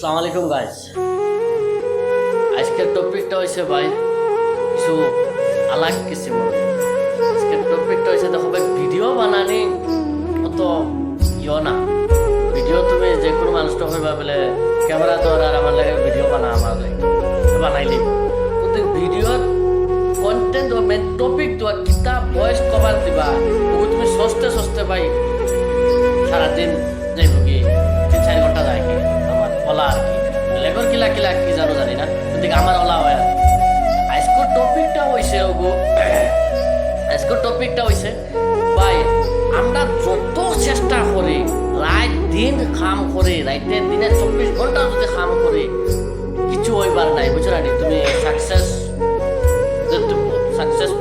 আসসালামু আলাইকুম গাইস। আজকের টপিকটা হয়েছে ভাই কিছু আলাগ কিছু। আজকের টপিকটা হয়েছে দেখো ভাই, ভিডিও বানানি অত ইয় না। ভিডিও তুমি যে কোনো মানুষটা হইবা বলে ক্যামেরা ধর আর আমার লাগে ভিডিও আমার লাগে বানাইলি, কিন্তু ভিডিওর কন্টেন্ট ও মেন টপিক দেওয়া কিতাব ভয়েস কভার দিবা ওগুলো তুমি সস্তে সস্তে ভাই সারাদিন যাইব কি 3-4 ঘন্টা যায় কি আমার ওলা আর কি লেগর কিলা কিলা কি জানো জানি না, কিন্তু আমার ওলা হয় আর আজকের টপিকটা হয়েছে ওগো। আজকের টপিকটা হয়েছে ভাই, আমরা যত চেষ্টা করি রাত দিন কাম করি, রাতের দিনে 24 ঘন্টা যদি কাম করি কিছু হইবার নাই, বুঝছো না? তুমি সাকসেস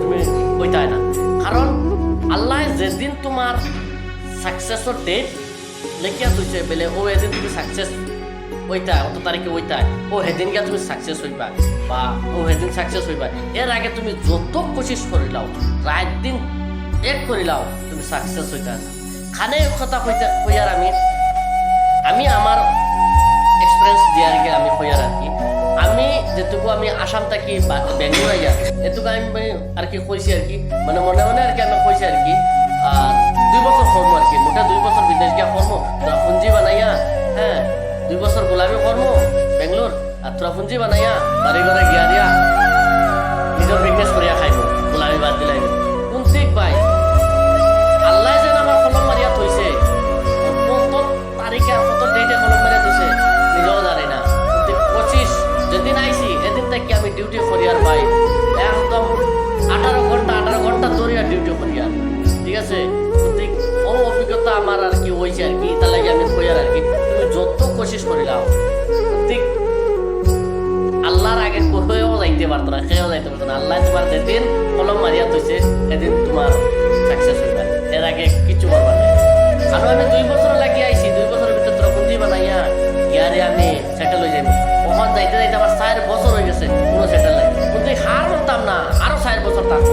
তুমি হইতাই না, কারণ আল্লাহ যেদিন তোমার সাকসেসর ডেট লেখিয়া তুইছে বেলে ও এদিন তুমি সাকসেস হইতা অত তারিখে হইতা ও সেদিনকে তুমি সাকসেস হইবা বা ও সেদিন সাকসেস হইবা। এর আগে তুমি যত কোশিশ করিলাও রাত দিন এক করিলাও তুমি সাকসেস হইতা না। খানে কথা কইয়ার আমি আমার এক্সপিরিয়েন্স দিয়ার গে আমি কইয়ার আর কি, আমি যেটুকু আমি আসাম থাকি বেঙ্গলোর আইয়া এটুকু আমি আর কি কইছি আর কি, মানে মনে মনে আর কি আমি কইছি আর কি 2 বছর কর্ম আর কি, মোটা 2 বছর বিদেশ গিয়া কর্ম তোরা পুঞ্জি বানাইয়া, হ্যাঁ 2 বছর গোলামি কর্ম বেঙ্গলোর আর তোরা পুঞ্জি বানাইয়া বাড়ি ঘরে গিয়া দিয়া নিজের বিজনেস করিয়া খাইব গোলামি বাদ দিলাই। কোন ঠিক ভাই আল্লাহ যেন আমার কলম মারিয়া থইছে কত তারিখে কত ডেটে কলম মারিয়া থইছে নিজেও জানি না, কিন্তু 25 যেদিন আইছি এদিন থেকে আমি ডিউটি করিয়ার ভাই একদম 18 ঘন্টা ধরিয়া ডিউটি করিয়ার, ঠিক আছে? ঠিক ও অভিজ্ঞতা আমার আর কি হয়েছে আর কি, তার লাগে আমি কইয়ার আর কি তুমি যত কোশিশ করিলাম ঠিক আল্লাহর আগে কোথাও যাইতে পারতো না, কেউ যাইতে পারতো না। আল্লাহ তোমার যেদিন কলম মারিয়া থইছে সেদিন তোমার সাকসেস হইবা, এর আগে কিছু করবার নাই। কারণ আমি 2 বছর লাগিয়ে আইছি, 2 বছরের ভিতরে তোরা পুঁজি বানাইয়া ইয়ারে আমি সেটেল হয়ে যাইব। ওখান যাইতে যাইতে আমার 4 বছর হয়ে গেছে কোনো সেটেল নাই, কিন্তু হার মানতাম না, আরো 4 বছর থাকবো